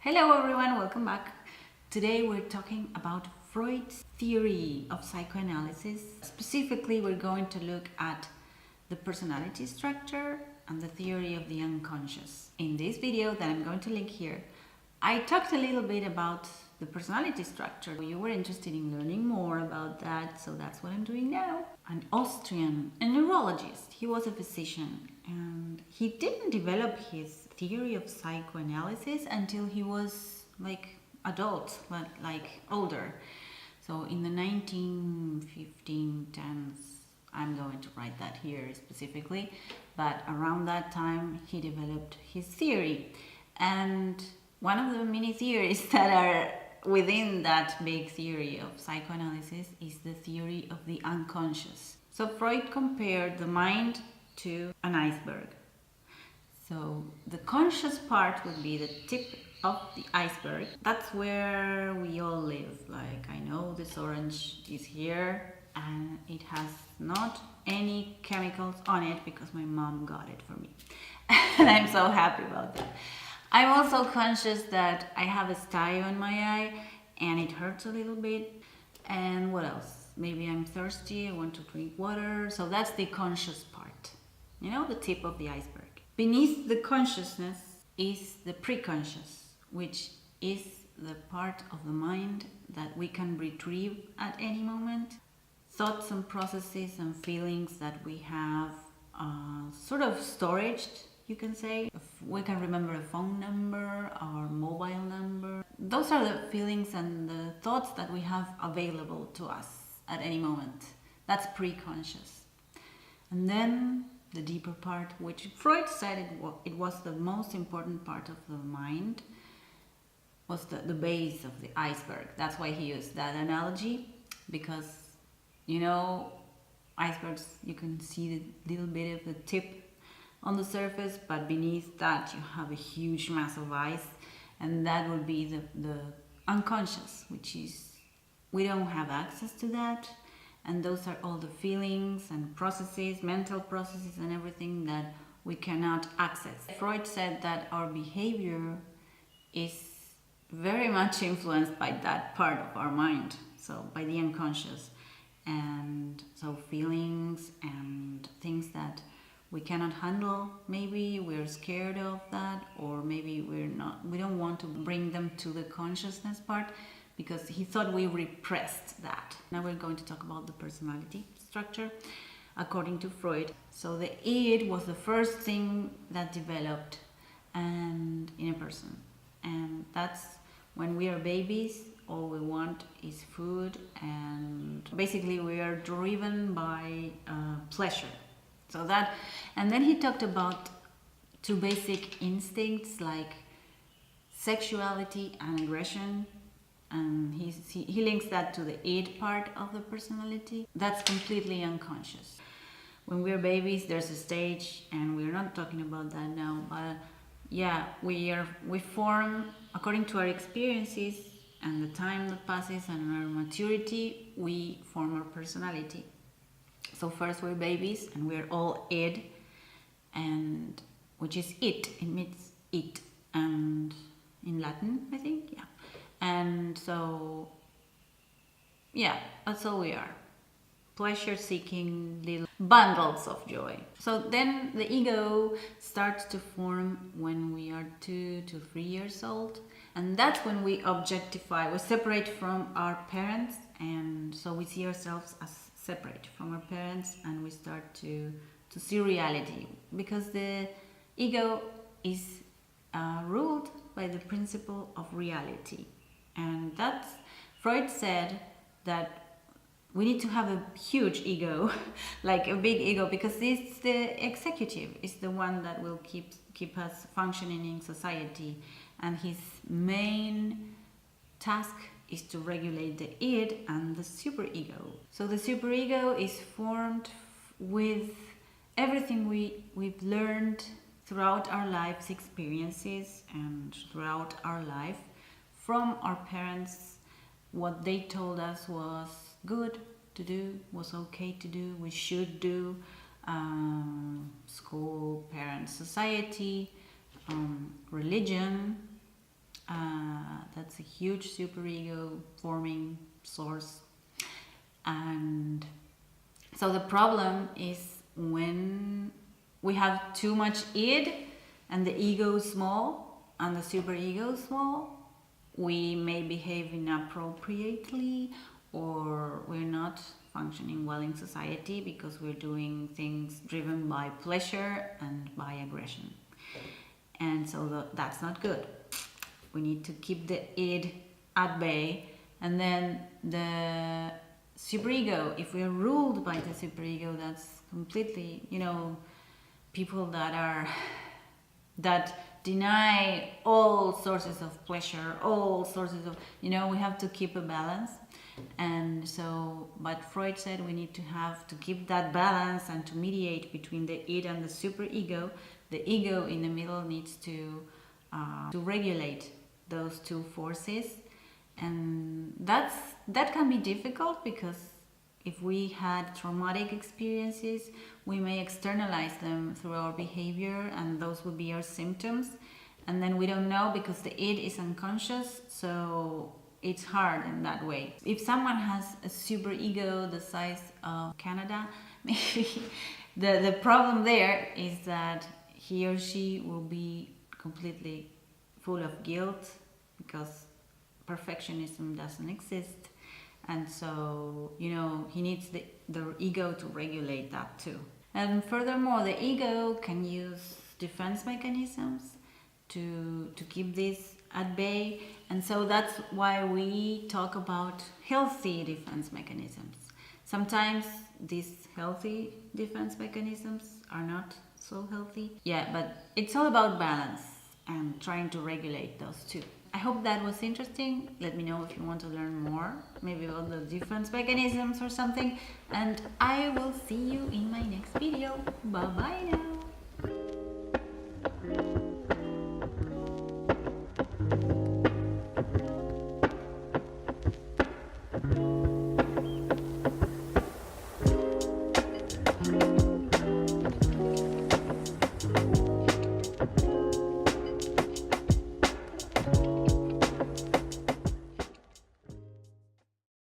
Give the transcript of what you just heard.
Hello everyone, welcome back. Today we're talking about Freud's theory of psychoanalysis. Specifically, we're going to look at the personality structure and the theory of the unconscious. In this video that I'm going to link here, I talked a little bit about the personality structure. You were interested in learning more about that, so that's what I'm doing now. An Austrian, a neurologist, he was a physician, and he didn't develop his theory of psychoanalysis until he was adult, like older. So in the 1910s, I'm going to write that here specifically, but around that time he developed his theory. And one of the many theories that are within that big theory of psychoanalysis is the theory of the unconscious. So Freud compared the mind to an iceberg. So the conscious part would be the tip of the iceberg. That's where we all live. Like, I know this orange is here and it has not any chemicals on it because my mom got it for me. And I'm so happy about that. I'm also conscious that I have a sty on my eye and it hurts a little bit. And what else? Maybe I'm thirsty, I want to drink water. So that's the conscious part, you know, the tip of the iceberg. Beneath the consciousness is the preconscious, which is the part of the mind that we can retrieve at any moment. Thoughts and processes and feelings that we have sort of storage, you can say. If we can remember a phone number or mobile number. Those are the feelings and the thoughts that we have available to us at any moment. That's preconscious. And then the deeper part, which Freud said it was the most important part of the mind, was the base of the iceberg. That's why he used that analogy, because, you know, icebergs, you can see the little bit of the tip on the surface, but beneath that you have a huge mass of ice, and that would be the unconscious, which is, we don't have access to that. And those are all the feelings and processes, mental processes and everything that we cannot access. Freud said that our behavior is very much influenced by that part of our mind, so by the unconscious. And so feelings and things that we cannot handle, maybe we're scared of that, or maybe we don't want to bring them to the consciousness part, because he thought we repressed that. Now we're going to talk about the personality structure according to Freud. So the id was the first thing that developed in a person. And that's when we are babies, all we want is food, and basically we are driven by pleasure. So that, and then he talked about two basic instincts like sexuality and aggression. And he links that to the id part of the personality. That's completely unconscious. When we're babies, there's a stage, and we're not talking about that now, but yeah, we form according to our experiences and the time that passes and our maturity, we form our personality. So first we're babies and we're all id, and which is it means it, and in Latin, I think, yeah. And so, yeah, that's all we are. Pleasure-seeking little bundles of joy. So then the ego starts to form when we are 2 to 3 years old. And that's when we objectify, we separate from our parents. And so we see ourselves as separate from our parents, and we start to see reality. Because the ego is ruled by the principle of reality. And that's, Freud said that we need to have a huge ego, like a big ego, because it's the executive, is the one that will keep us functioning in society. And his main task is to regulate the id and the superego. So the superego is formed with everything we've learned throughout our life's experiences and throughout our life, from our parents. What they told us was good to do, was okay to do, we should do, school, parents, society, religion, that's a huge superego forming source. And so the problem is when we have too much id and the ego is small and the superego is small, we may behave inappropriately, or we're not functioning well in society because we're doing things driven by pleasure and by aggression. And so that's not good. We need to keep the id at bay, and then the superego, if we're ruled by the superego, that's completely, people that deny all sources of pleasure, all sources of, we have to keep a balance. And so, but Freud said we need to keep that balance and to mediate between the id and the superego. The ego in the middle needs to regulate those two forces. And that can be difficult, because if we had traumatic experiences, we may externalize them through our behavior, and those would be our symptoms. And then we don't know, because the id is unconscious, so it's hard in that way. If someone has a superego the size of Canada, maybe the problem there is that he or she will be completely full of guilt, because perfectionism doesn't exist. And so, he needs the ego to regulate that too. And furthermore, the ego can use defense mechanisms to keep this at bay. And so that's why we talk about healthy defense mechanisms. Sometimes these healthy defense mechanisms are not so healthy. Yeah, but it's all about balance and trying to regulate those two. I hope that was interesting. Let me know if you want to learn more, maybe about the defense mechanisms or something. And I will see you in my next video. Bye bye now.